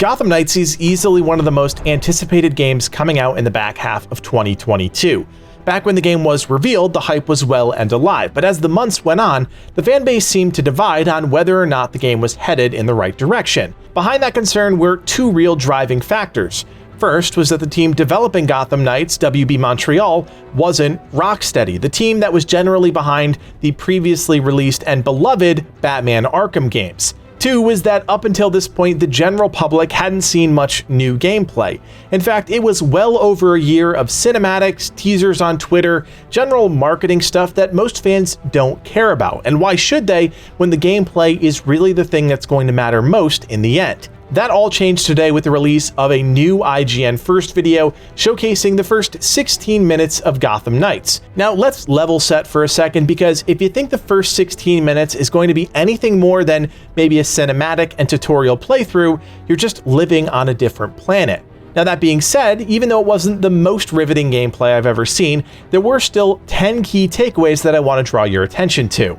Gotham Knights is easily one of the most anticipated games coming out in the back half of 2022. Back when the game was revealed, the hype was well and alive, but as the months went on, the fanbase seemed to divide on whether or not the game was headed in the right direction. Behind that concern were two real driving factors. First was that the team developing Gotham Knights, WB Montreal, wasn't Rocksteady, the team that was generally behind the previously released and beloved Batman Arkham games. Two was that up until this point, the general public hadn't seen much new gameplay. In fact, it was well over a year of cinematics, teasers on Twitter, general marketing stuff that most fans don't care about. And why should they, when the gameplay is really the thing that's going to matter most in the end? That all changed today with the release of a new IGN First video showcasing the first 16 minutes of Gotham Knights. Now let's level set for a second, because if you think the first 16 minutes is going to be anything more than maybe a cinematic and tutorial playthrough, you're just living on a different planet. Now that being said, even though it wasn't the most riveting gameplay I've ever seen, there were still 10 key takeaways that I want to draw your attention to.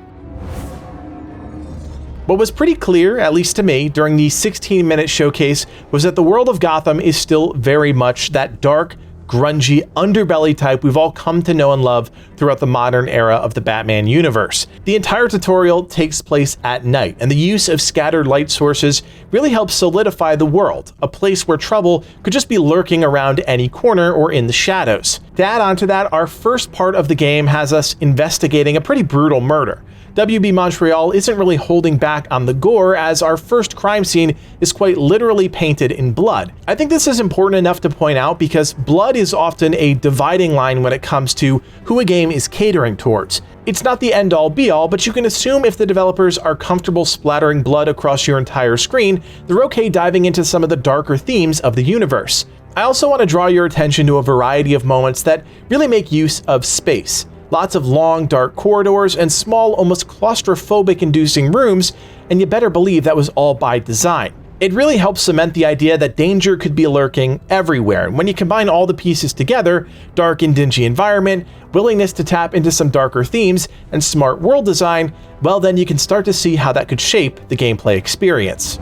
What was pretty clear, at least to me, during the 16-minute showcase was that the world of Gotham is still very much that dark, grungy underbelly type we've all come to know and love throughout the modern era of the Batman universe. The entire tutorial takes place at night, and the use of scattered light sources really helps solidify the world, a place where trouble could just be lurking around any corner or in the shadows. To add on to that, our first part of the game has us investigating a pretty brutal murder. WB Montreal isn't really holding back on the gore, as our first crime scene is quite literally painted in blood. I think this is important enough to point out because blood is often a dividing line when it comes to who a game is catering towards. It's not the end-all be-all, but you can assume if the developers are comfortable splattering blood across your entire screen, they're okay diving into some of the darker themes of the universe. I also want to draw your attention to a variety of moments that really make use of space. Lots of long, dark corridors and small, almost claustrophobic-inducing rooms, and you better believe that was all by design. It really helps cement the idea that danger could be lurking everywhere, and when you combine all the pieces together, dark and dingy environment, willingness to tap into some darker themes, and smart world design, well then you can start to see how that could shape the gameplay experience.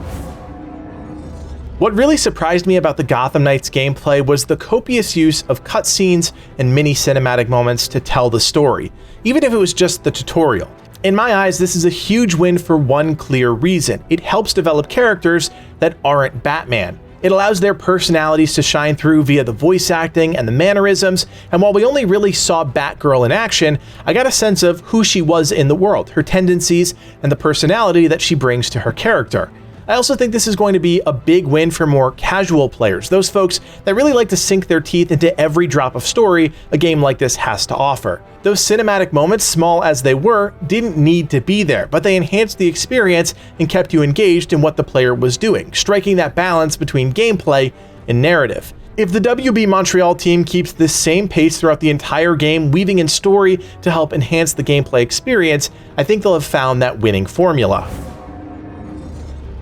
What really surprised me about the Gotham Knights gameplay was the copious use of cutscenes and mini cinematic moments to tell the story, even if it was just the tutorial. In my eyes, this is a huge win for one clear reason. It helps develop characters that aren't Batman. It allows their personalities to shine through via the voice acting and the mannerisms, and while we only really saw Batgirl in action, I got a sense of who she was in the world, her tendencies, and the personality that she brings to her character. I also think this is going to be a big win for more casual players, those folks that really like to sink their teeth into every drop of story a game like this has to offer. Those cinematic moments, small as they were, didn't need to be there, but they enhanced the experience and kept you engaged in what the player was doing, striking that balance between gameplay and narrative. If the WB Montreal team keeps this same pace throughout the entire game, weaving in story to help enhance the gameplay experience, I think they'll have found that winning formula.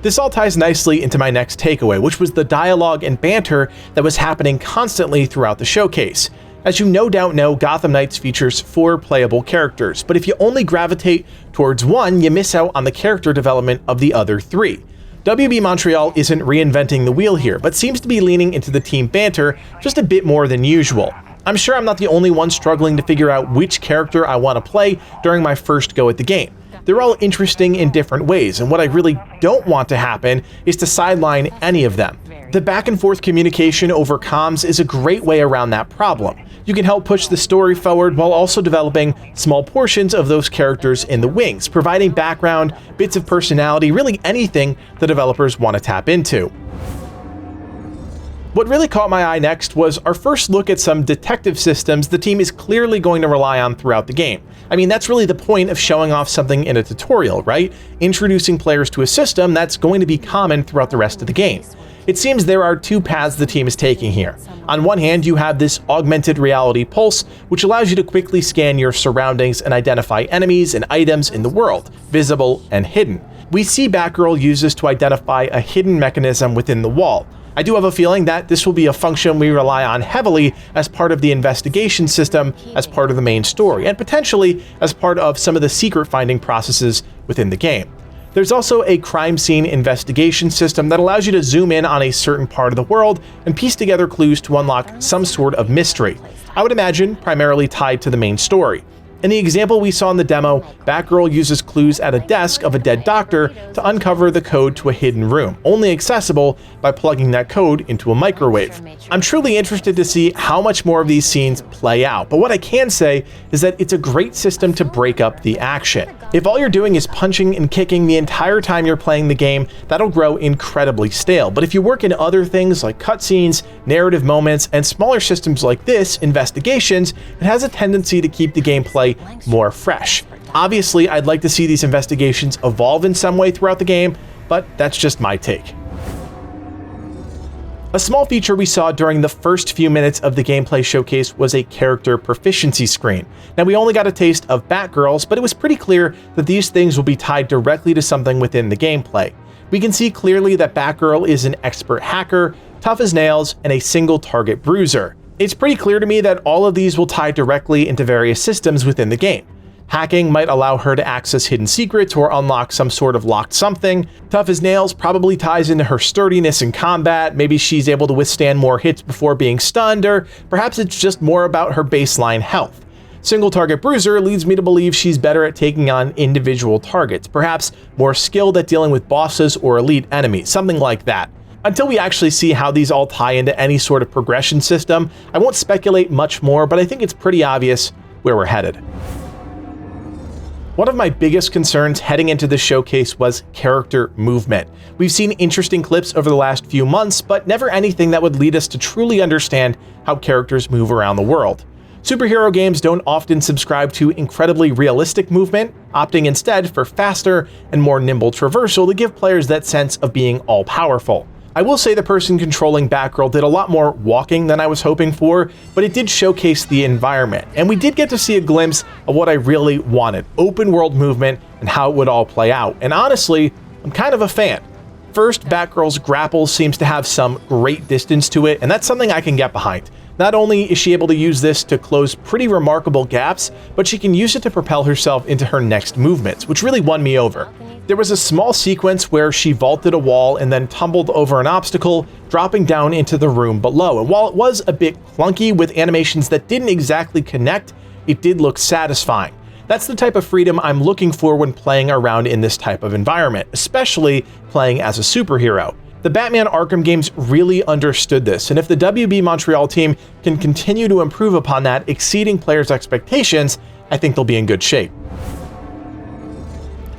This all ties nicely into my next takeaway, which was the dialogue and banter that was happening constantly throughout the showcase. As you no doubt know, Gotham Knights features 4 playable characters, but if you only gravitate towards one, you miss out on the character development of the other 3. WB Montreal isn't reinventing the wheel here, but seems to be leaning into the team banter just a bit more than usual. I'm sure I'm not the only one struggling to figure out which character I want to play during my first go at the game. They're all interesting in different ways, and what I really don't want to happen is to sideline any of them. The back and forth communication over comms is a great way around that problem. You can help push the story forward while also developing small portions of those characters in the wings, providing background, bits of personality, really anything the developers want to tap into. What really caught my eye next was our first look at some detective systems the team is clearly going to rely on throughout the game. I mean, that's really the point of showing off something in a tutorial, right? Introducing players to a system that's going to be common throughout the rest of the game. It seems there are 2 paths the team is taking here. On one hand, you have this augmented reality pulse, which allows you to quickly scan your surroundings and identify enemies and items in the world, visible and hidden. We see Batgirl use this to identify a hidden mechanism within the wall. I do have a feeling that this will be a function we rely on heavily as part of the investigation system, as part of the main story, and potentially as part of some of the secret finding processes within the game. There's also a crime scene investigation system that allows you to zoom in on a certain part of the world and piece together clues to unlock some sort of mystery. I would imagine primarily tied to the main story. In the example we saw in the demo, Batgirl uses clues at a desk of a dead doctor to uncover the code to a hidden room, only accessible by plugging that code into a microwave. I'm truly interested to see how much more of these scenes play out, but what I can say is that it's a great system to break up the action. If all you're doing is punching and kicking the entire time you're playing the game, that'll grow incredibly stale. But if you work in other things like cutscenes, narrative moments, and smaller systems like this, investigations, it has a tendency to keep the gameplay more fresh. Obviously, I'd like to see these investigations evolve in some way throughout the game, but that's just my take. A small feature we saw during the first few minutes of the gameplay showcase was a character proficiency screen. Now, we only got a taste of Batgirl's, but it was pretty clear that these things will be tied directly to something within the gameplay. We can see clearly that Batgirl is an expert hacker, tough as nails, and a single target bruiser. It's pretty clear to me that all of these will tie directly into various systems within the game. Hacking might allow her to access hidden secrets or unlock some sort of locked something. Tough as nails probably ties into her sturdiness in combat. Maybe she's able to withstand more hits before being stunned, or perhaps it's just more about her baseline health. Single target bruiser leads me to believe she's better at taking on individual targets, perhaps more skilled at dealing with bosses or elite enemies, something like that. Until we actually see how these all tie into any sort of progression system, I won't speculate much more, but I think it's pretty obvious where we're headed. One of my biggest concerns heading into this showcase was character movement. We've seen interesting clips over the last few months, but never anything that would lead us to truly understand how characters move around the world. Superhero games don't often subscribe to incredibly realistic movement, opting instead for faster and more nimble traversal to give players that sense of being all-powerful. I will say the person controlling Batgirl did a lot more walking than I was hoping for, but it did showcase the environment, and we did get to see a glimpse of what I really wanted, open world movement and how it would all play out, and honestly, I'm kind of a fan. First, Batgirl's grapple seems to have some great distance to it, and that's something I can get behind. Not only is she able to use this to close pretty remarkable gaps, but she can use it to propel herself into her next movements, which really won me over. There was a small sequence where she vaulted a wall and then tumbled over an obstacle, dropping down into the room below. And while it was a bit clunky with animations that didn't exactly connect, it did look satisfying. That's the type of freedom I'm looking for when playing around in this type of environment, especially playing as a superhero. The Batman Arkham games really understood this, and if the WB Montreal team can continue to improve upon that, exceeding players' expectations, I think they'll be in good shape.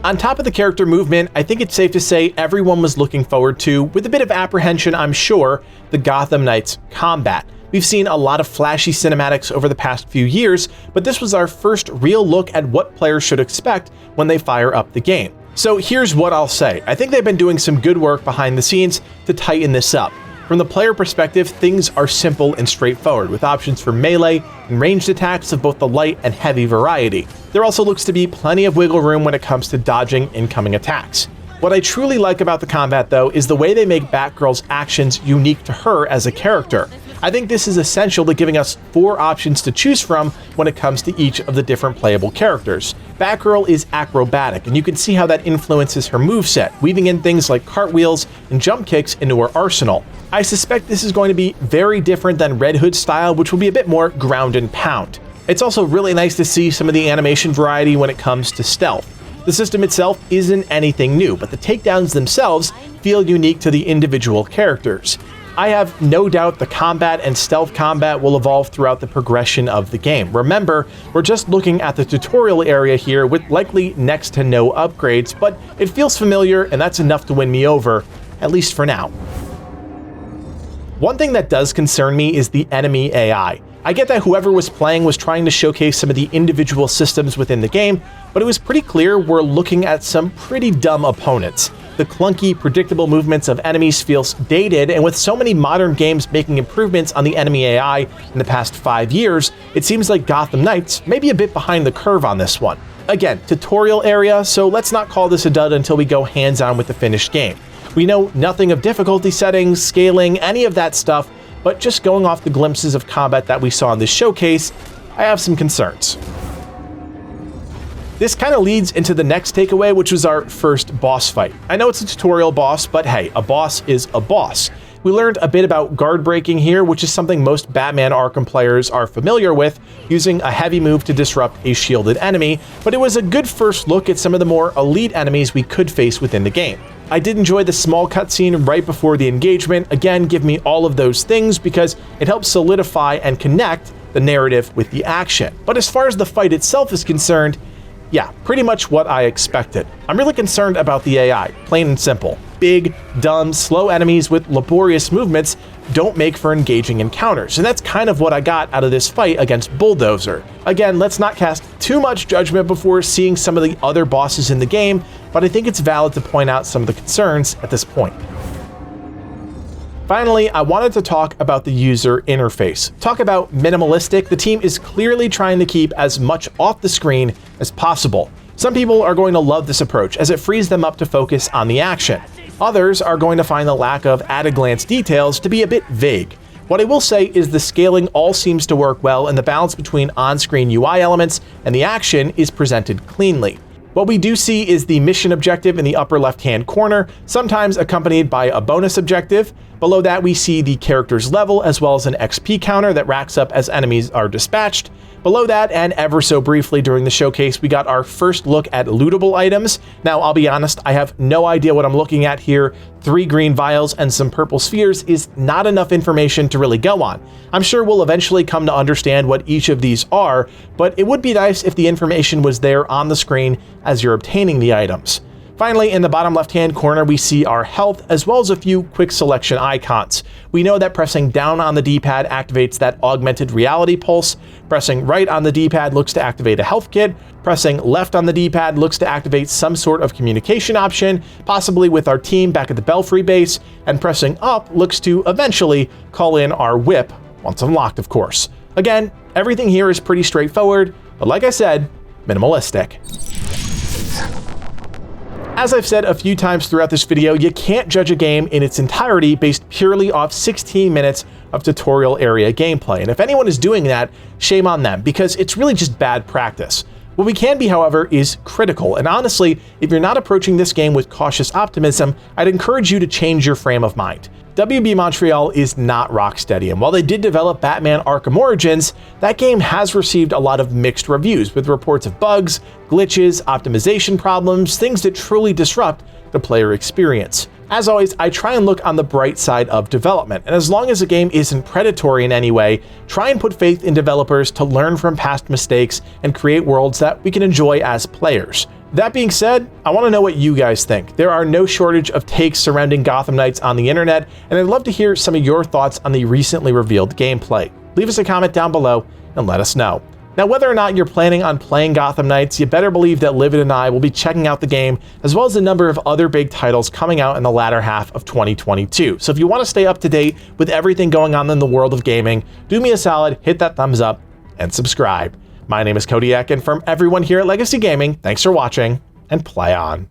On top of the character movement, I think it's safe to say everyone was looking forward to, with a bit of apprehension I'm sure, the Gotham Knights combat. We've seen a lot of flashy cinematics over the past few years, but this was our first real look at what players should expect when they fire up the game. So here's what I'll say. I think they've been doing some good work behind the scenes to tighten this up. From the player perspective, things are simple and straightforward, with options for melee and ranged attacks of both the light and heavy variety. There also looks to be plenty of wiggle room when it comes to dodging incoming attacks. What I truly like about the combat, though, is the way they make Batgirl's actions unique to her as a character. I think this is essential to giving us 4 options to choose from when it comes to each of the different playable characters. Batgirl is acrobatic, and you can see how that influences her moveset, weaving in things like cartwheels and jump kicks into her arsenal. I suspect this is going to be very different than Red Hood's style, which will be a bit more ground and pound. It's also really nice to see some of the animation variety when it comes to stealth. The system itself isn't anything new, but the takedowns themselves feel unique to the individual characters. I have no doubt the combat and stealth combat will evolve throughout the progression of the game. Remember, we're just looking at the tutorial area here with likely next to no upgrades, but it feels familiar and that's enough to win me over, at least for now. One thing that does concern me is the enemy AI. I get that whoever was playing was trying to showcase some of the individual systems within the game, but it was pretty clear we're looking at some pretty dumb opponents. The clunky, predictable movements of enemies feels dated, and with so many modern games making improvements on the enemy AI in the past 5 years, it seems like Gotham Knights may be a bit behind the curve on this one. Again, tutorial area, so let's not call this a dud until we go hands-on with the finished game. We know nothing of difficulty settings, scaling, any of that stuff, but just going off the glimpses of combat that we saw in this showcase, I have some concerns. This kind of leads into the next takeaway, which was our first boss fight. I know it's a tutorial boss, but hey, a boss is a boss. We learned a bit about guard breaking here, which is something most Batman Arkham players are familiar with, using a heavy move to disrupt a shielded enemy, but it was a good first look at some of the more elite enemies we could face within the game. I did enjoy the small cutscene right before the engagement. Again, give me all of those things because it helps solidify and connect the narrative with the action. But as far as the fight itself is concerned, yeah, pretty much what I expected. I'm really concerned about the AI, plain and simple. Big, dumb, slow enemies with laborious movements don't make for engaging encounters, and that's kind of what I got out of this fight against Bulldozer. Again, let's not cast too much judgment before seeing some of the other bosses in the game, but I think it's valid to point out some of the concerns at this point. Finally, I wanted to talk about the user interface. Talk about minimalistic. The team is clearly trying to keep as much off the screen as possible. Some people are going to love this approach as it frees them up to focus on the action. Others are going to find the lack of at-a-glance details to be a bit vague. What I will say is the scaling all seems to work well, and the balance between on-screen UI elements and the action is presented cleanly. What we do see is the mission objective in the upper left-hand corner, sometimes accompanied by a bonus objective. Below that, we see the character's level as well as an XP counter that racks up as enemies are dispatched. Below that, and ever so briefly during the showcase, we got our first look at lootable items. Now, I'll be honest, I have no idea what I'm looking at here. 3 green vials and some purple spheres is not enough information to really go on. I'm sure we'll eventually come to understand what each of these are, but it would be nice if the information was there on the screen as you're obtaining the items. Finally, in the bottom left-hand corner, we see our health as well as a few quick selection icons. We know that pressing down on the D-pad activates that augmented reality pulse. Pressing right on the D-pad looks to activate a health kit. Pressing left on the D-pad looks to activate some sort of communication option, possibly with our team back at the Belfry base. And pressing up looks to eventually call in our whip, once unlocked, of course. Again, everything here is pretty straightforward, but like I said, minimalistic. As I've said a few times throughout this video, you can't judge a game in its entirety based purely off 16 minutes of tutorial area gameplay. And if anyone is doing that, shame on them, because it's really just bad practice. What we can be, however, is critical. And honestly, if you're not approaching this game with cautious optimism, I'd encourage you to change your frame of mind. WB Montreal is not Rocksteady, and while they did develop Batman Arkham Origins, that game has received a lot of mixed reviews, with reports of bugs, glitches, optimization problems, things that truly disrupt the player experience. As always, I try and look on the bright side of development, and as long as a game isn't predatory in any way, try and put faith in developers to learn from past mistakes and create worlds that we can enjoy as players. That being said, I want to know what you guys think. There are no shortage of takes surrounding Gotham Knights on the internet, and I'd love to hear some of your thoughts on the recently revealed gameplay. Leave us a comment down below and let us know. Now, whether or not you're planning on playing Gotham Knights, you better believe that Livid and I will be checking out the game, as well as a number of other big titles coming out in the latter half of 2022. So if you want to stay up to date with everything going on in the world of gaming, do me a solid, hit that thumbs up, and subscribe. My name is Kodiak, and from everyone here at Legacy Gaming, thanks for watching, and play on.